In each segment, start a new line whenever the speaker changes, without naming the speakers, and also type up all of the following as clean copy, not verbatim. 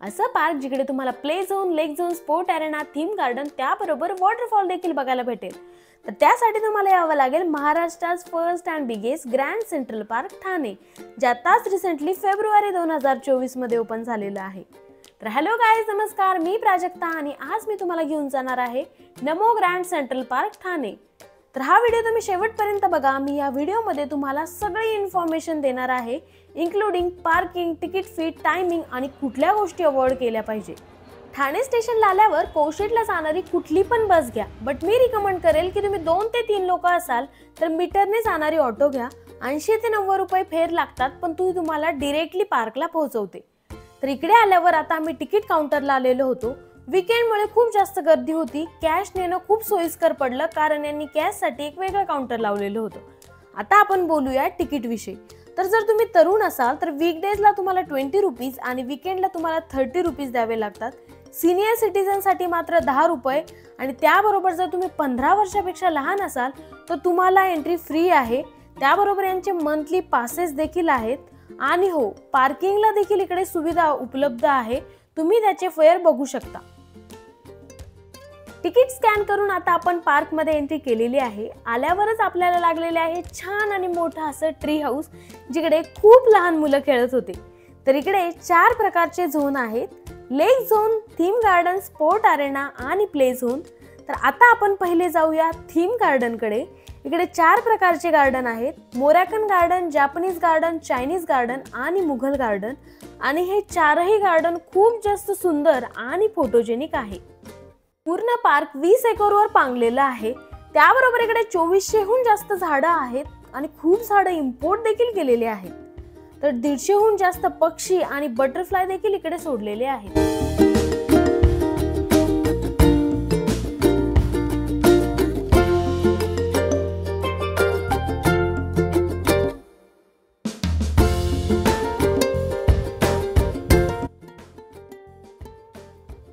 असं पार्क जिकडे तुम्हाला play zone, lake zone, sport arena, theme garden त्याबरोबर वॉटरफॉल देखील बघायला भेटेल। तर त्यासाठी तुम्हाला यावं लागेल Maharashtra's first and biggest grand central park Thane, जे आताच रिसेंटली फेब्रुवारी 2024 मध्ये ओपन झालेलं आहे। तर हॅलो गाईज, नमस्कार, मी प्राजक्ता आणि आज मी तुम्हाला घेऊन जाणार आहे नमो ग्रँड सेंट्रल पार्क ठाणे। तर हा व्हिडिओ तुम्ही शेवटपर्यंत बघा। मी या व्हिडिओमध्ये तुम्हाला सगळी इन्फॉर्मेशन देणार आहे, including parking, ticket fee, timing आणि कुठल्या गोष्टी अवॉइड केल्या पाहिजे। ठाणे स्टेशनला आल्यावर कोशीतला जाणारी कुठली पण बस घ्या, बट मी रिकमेंड करेल की तुम्ही 2 ते 3 लोक असाल तर मीटरने जाणारी ऑटो घ्या। 80 ते 90 रुपये फेर लागतात, पण ती तुम्हाला डायरेक्टली पार्कला पोहोचवते। तर इकडे आल्यावर आता आम्ही तिकीट काउंटरला आलेलो होतो। वीकेंडमुळे खूप जास्त गर्दी होती, कॅश नेणं खूप सोयीस्कर पडलं कारण यांनी कॅशसाठी एक वेगळं काउंटर लावलेलं होतं। आता आपण बोलूया तिकीट विषयी। तर जर तुम्ही तरुण असाल तर वीकडेजला तुम्हाला 20 रुपीज आणि वीकेंडला तुम्हाला 30 रुपीज द्यावे लागतात। सिनियर सिटीजनसाठी मात्र 10 रुपये आणि त्याबरोबर जर तुम्ही 15 वर्षापेक्षा लहान असाल तर तुम्हाला एंट्री फ्री आहे। त्याबरोबर यांचे मंथली पासेस देखील आहेत आणि हो, पार्किंगला देखील इकडे सुविधा उपलब्ध आहे, तुम्ही त्याचे फेअर बघू शकता। तिकीट स्कॅन करून आता आपण पार्क मध्ये एंट्री केलेली आहे। आल्यावरच आपल्याला लागलेले आहे छान आणि मोठं असं ट्री हाऊस, जिकडे खूप लहान मुलं खेळत होते। तर इकडे 4 प्रकारचे झोन आहेत, lake zone, theme garden, sport arena आणि प्ले झोन। तर आता आपण पहिले जाऊया थीम गार्डन कडे। इकडे 4 प्रकारचे गार्डन आहेत, Moroccan garden, Japanese garden, Chinese garden आणि मुघल गार्डन। आणि हे 4ही गार्डन खूप जास्त सुंदर आणि फोटोजेनिक आहे। पूर्ण पार्क 20 एकरवर पांगलेला आहे। त्याबरोबर इकडे 2400हून जास्त झाडं आहेत आणि खूप झाडं इम्पोर्ट देखील केलेले आहेत। तर 150हून जास्त पक्षी आणि बटरफ्लाय देखील इकडे सोडलेले आहेत।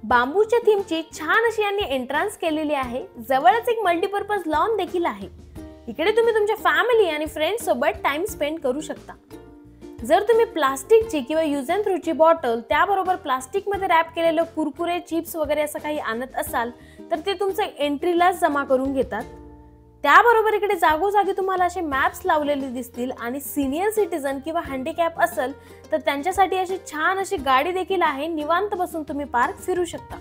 बांबूच्या थीमची छान अशी यांनी एंट्रन्स केलेली आहे। जवळच एक मल्टीपर्पज लॉन देखील आहे। इकडे तुम्ही तुमच्या फॅमिली आणि फ्रेंड्स सोबत टाइम स्पेंड करू शकता। जर तुम्ही प्लास्टिकची किंवा यूज अँड थ्रोची बॉटल, त्याबरोबर प्लास्टिक मध्ये रॅप केलेलं कुरकुरे, चिप्स वगैरे असं काही आणत असाल तर ते तुमचं एंट्रीलाच जमा करून घेतात। त्याबरोबर इकडे जागोजागी तुम्हाला असे मॅप्स लावलेले दिसतील आणि सिनियर सिटीजन किंवा हँडिकॅप असेल तर त्यांच्यासाठी अशी छान अशी गाडी देखील आहे, निवांत बसून तुम्ही पार्क फिरू शकता।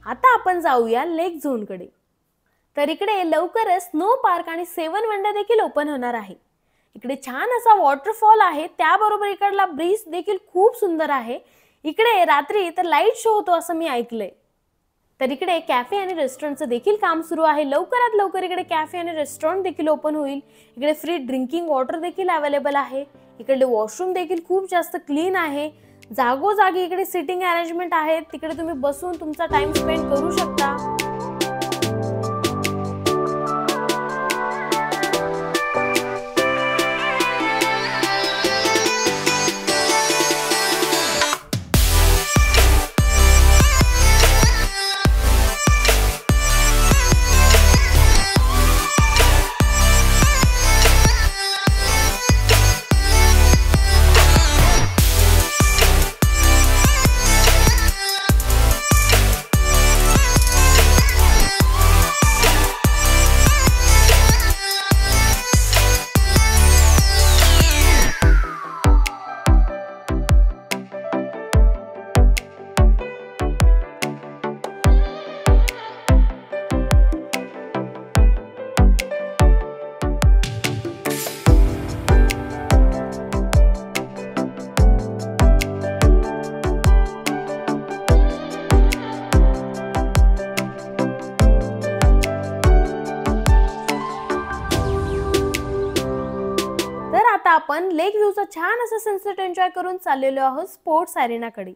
आता आपण जाऊया लेक झोन कडे। तर इकडे लवकरच स्नो पार्क आणि 7 वंडर देखील ओपन होणार आहे। इकडे छान असा वॉटरफॉल आहे, त्याबरोबर इकडला ब्रिज देखील खूप सुंदर आहे। इकडे रात्री तर लाईट शो होतो असं मी ऐकलंय। तर इकडे कॅफे आणि रेस्टॉरंटचं देखील काम सुरू आहे। लवकरात लवकर इकडे कॅफे आणि रेस्टॉरंट देखील ओपन होईल। इकडे फ्री ड्रिंकिंग वॉटर देखील अवेलेबल आहे। इकडे वॉशरूम देखील खूप जास्त क्लीन आहे। जागोजागी इकडे सिटिंग अरेंजमेंट आहे, तिकडे तुम्ही बसून तुमचा टाइम स्पेंड करू शकता। आपण लेक व्ह्यूचा छान असा सनसेट एन्जॉय करून चाललेलो आहोत स्पोर्ट्स अरेना कडे।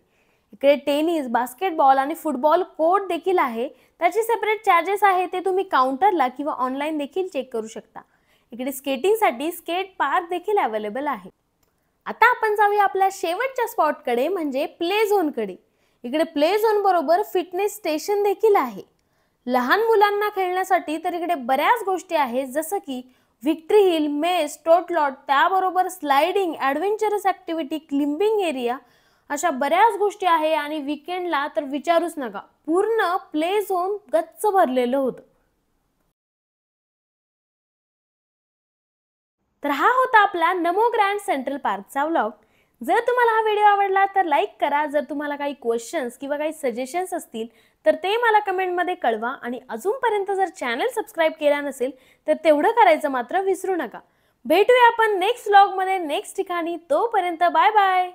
इकडे टेनिस, बास्केटबॉल आणि फुटबॉल कोर्ट देखील आहे। त्याचे सेपरेट चार्जेस आहे, ते तुम्ही काउंटरला किंवा ऑनलाइन देखील चेक करू शकता। इकडे स्केटिंगसाठी स्केट पार्क देखील अवेलेबल आहे। आता आपण जाऊया आपल्या शेवटच्या स्पॉट कडे, म्हणजे प्ले झोन कडे। इकडे प्ले झोन बरोबर फिटनेस स्टेशन देखील आहे। लहान मुलांना खेळण्यासाठी तर इकडे बऱ्याच गोष्टी आहेत, जसं की विक्ट्री हिल, मेज, टोटलॉट, त्याबरोबर स्लाइडिंग, ॲडव्हेंचरस ॲक्टिव्हिटी, क्लिंबिंग एरिया, अशा बऱ्याच गोष्टी आहे आणि वीकेंडला तर विचारूच नका, पूर्ण प्ले झोन गच्च भरलेलं होतं. तर हा होता आपला नमो ग्रँड सेंट्रल पार्कचा व्लॉग. जर तुम्हाला हा व्हिडिओ आवडला तर लाईक करा. जर तुम्हाला काही क्वेश्चन्स किंवा काही सजेशन्स असतील तर ते मला कमेंटमध्ये कळवा आणि अजूनपर्यंत जर चॅनल सबस्क्राईब केला नसेल तर तेवढं करायचं मात्र विसरू नका. भेटूया आपण नेक्स्ट व्लॉगमध्ये नेक्स्ट ठिकाणी. तोपर्यंत बाय बाय.